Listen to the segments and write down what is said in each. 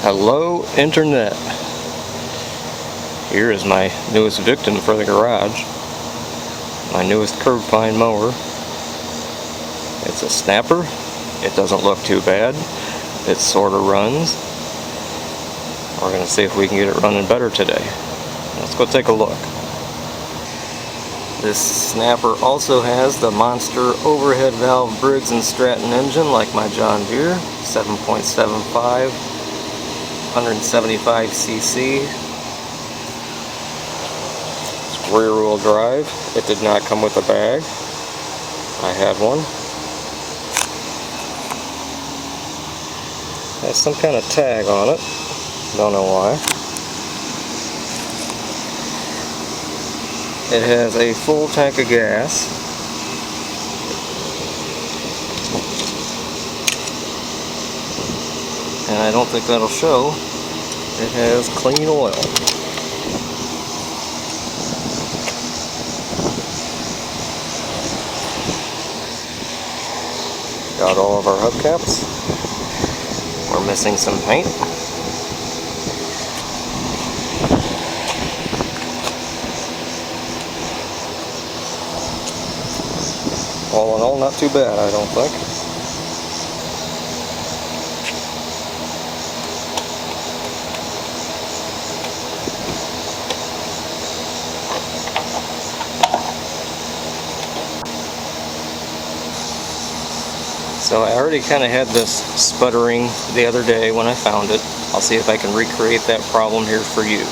Hello, Internet. Here is my newest victim for the garage. My newest curb fine mower. It's a snapper. It doesn't look too bad. It sort of runs. We're going to see if we can get it running better today. Let's go take a look. This snapper also has the monster overhead valve Briggs & Stratton engine like my John Deere, 7.75, 175 cc. It's rear wheel drive. It did not come with a bag. I had one. Has some kind of tag on it. Don't know why. It has a full tank of gas. And I don't think that'll show. It has clean oil. Got all of our hubcaps. We're missing some paint. All in all, not too bad, I don't think. So I already kind of had this sputtering the other day when I found it. I'll see if I can recreate that problem here for you.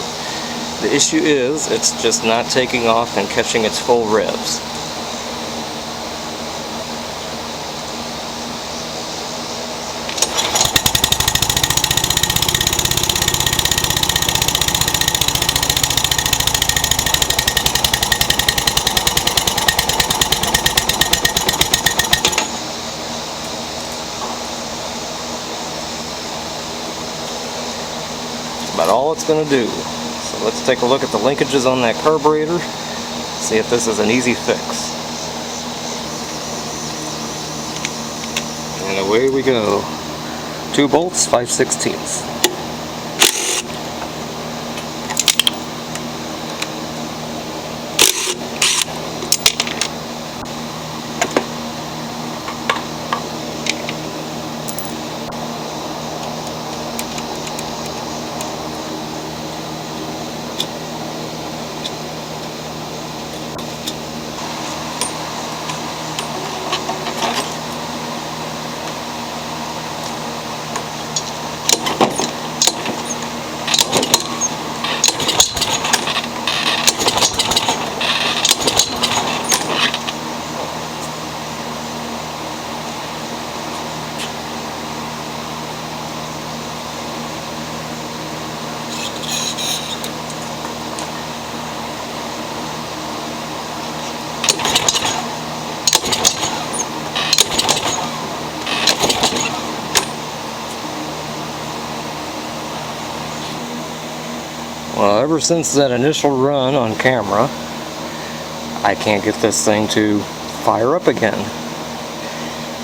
The issue is, it's just not taking off and catching its full revs. About all it's going to do. So let's take a look at the linkages on that carburetor, see if this is an easy fix. And away we go. 2 bolts, 5/16. Well, ever since that initial run on camera, I can't get this thing to fire up again.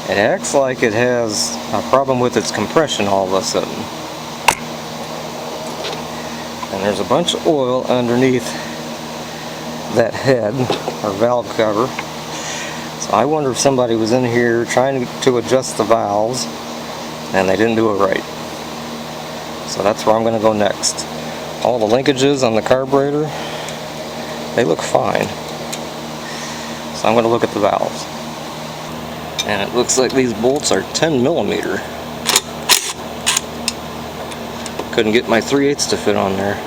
It acts like it has a problem with its compression all of a sudden. And there's a bunch of oil underneath that head, or valve cover. So I wonder if somebody was in here trying to adjust the valves, and they didn't do it right. So that's where I'm going to go next. All the linkages on the carburetor, they look fine. So I'm going to look at the valves. And it looks like these bolts are 10mm. Couldn't get my 3/8 to fit on there.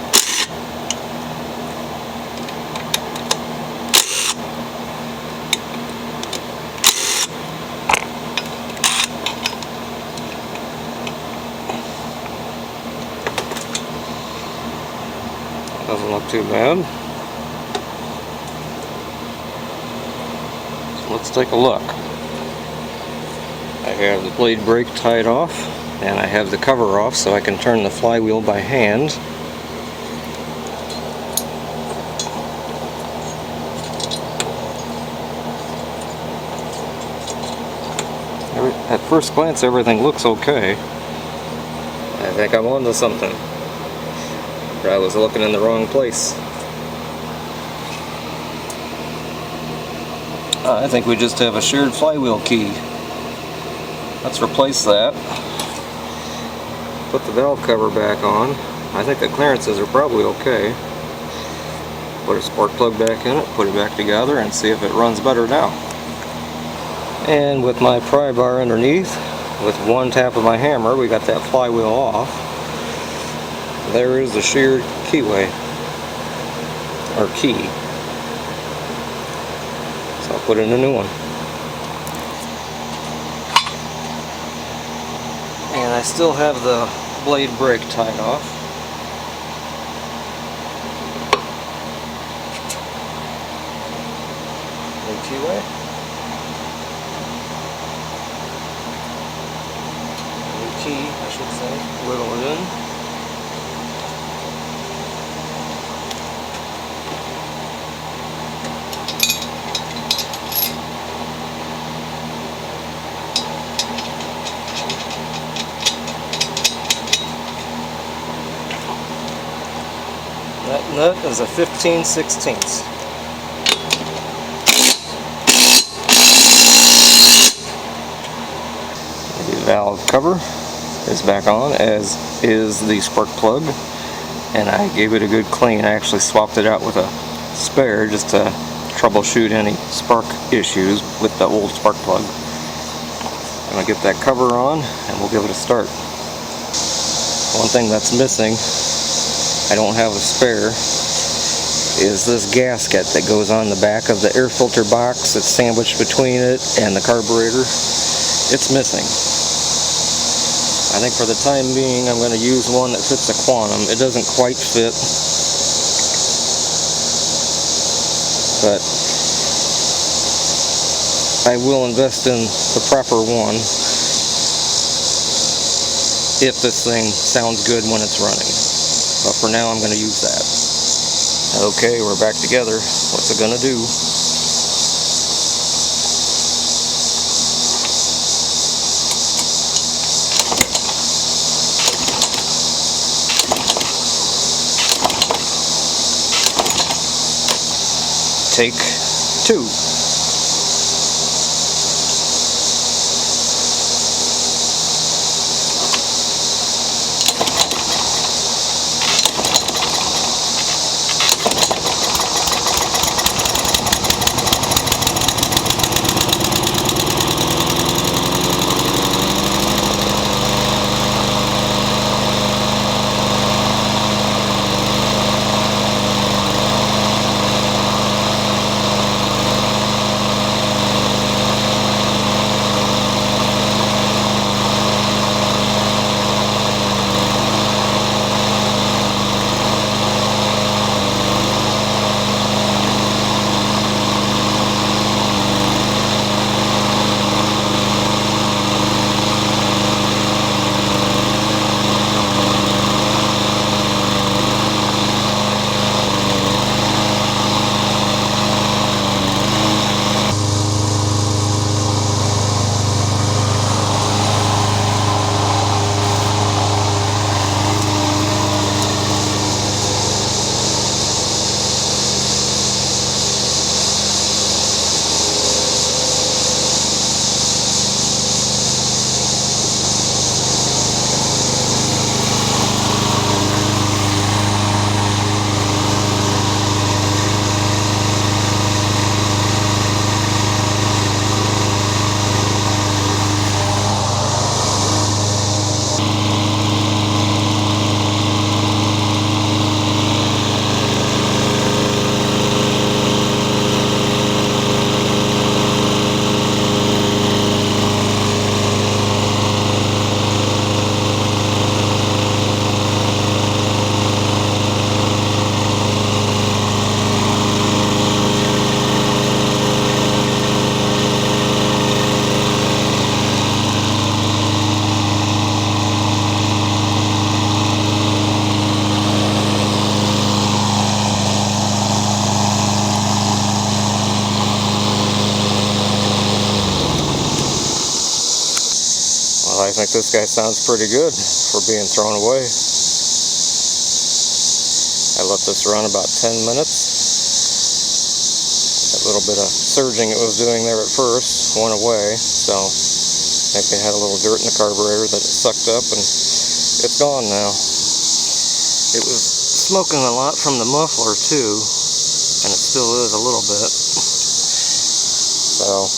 Doesn't look too bad. So let's take a look. I have the blade brake tied off, and I have the cover off so I can turn the flywheel by hand. At first glance everything looks okay. think I'm onto something. Or I was looking in the wrong place. I think we just have a shared flywheel key. Let's replace that. Put the valve cover back on. I think the clearances are probably okay. Put a spark plug back in it, put it back together, and see if it runs better now. And with my pry bar underneath, with one tap of my hammer, we got that flywheel off. There is the sheared keyway, or key. So I'll put in a new one. And I still have the blade brake tied off. New keyway. New key, I should say. Wiggle it in. That nut is a 15/16. The valve cover is back on, as is the spark plug, and I gave it a good clean. I actually swapped it out with a spare just to troubleshoot any spark issues with the old spark plug. I'm going to get that cover on and we'll give it a start. One thing that's missing, I don't have a spare, is this gasket that goes on the back of the air filter box that's sandwiched between it and the carburetor. It's missing. I think for the time being I'm going to use one that fits a Quantum. It doesn't quite fit, but I will invest in the proper one if this thing sounds good when it's running. But for now I'm going to use that. Okay, we're back together. What's it going to do? Take 2. I think this guy sounds pretty good for being thrown away. I let this run about 10 minutes. That little bit of surging it was doing there at first went away, so maybe it had a little dirt in the carburetor that it sucked up, and it's gone now. It was smoking a lot from the muffler too, and it still is a little bit. So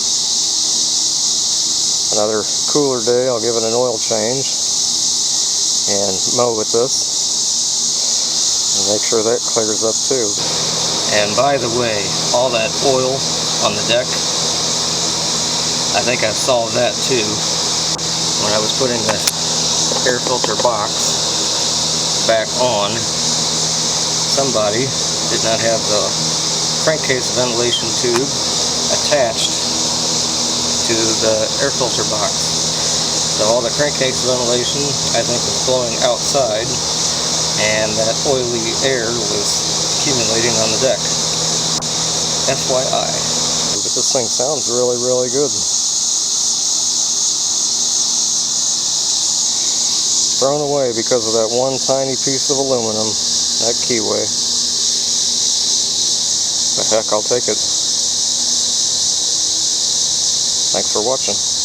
another cooler day, I'll give it an oil change and mow with this and make sure that clears up too. And by the way, all that oil on the deck, I think I solved that too. When I was putting the air filter box back on, somebody did not have the crankcase ventilation tube attached to the air filter box. So all the crankcase ventilation, I think, was flowing outside, and that oily air was accumulating on the deck. FYI. But this thing sounds really, really good. Thrown away because of that one tiny piece of aluminum, that keyway. But heck, I'll take it. Thanks for watching.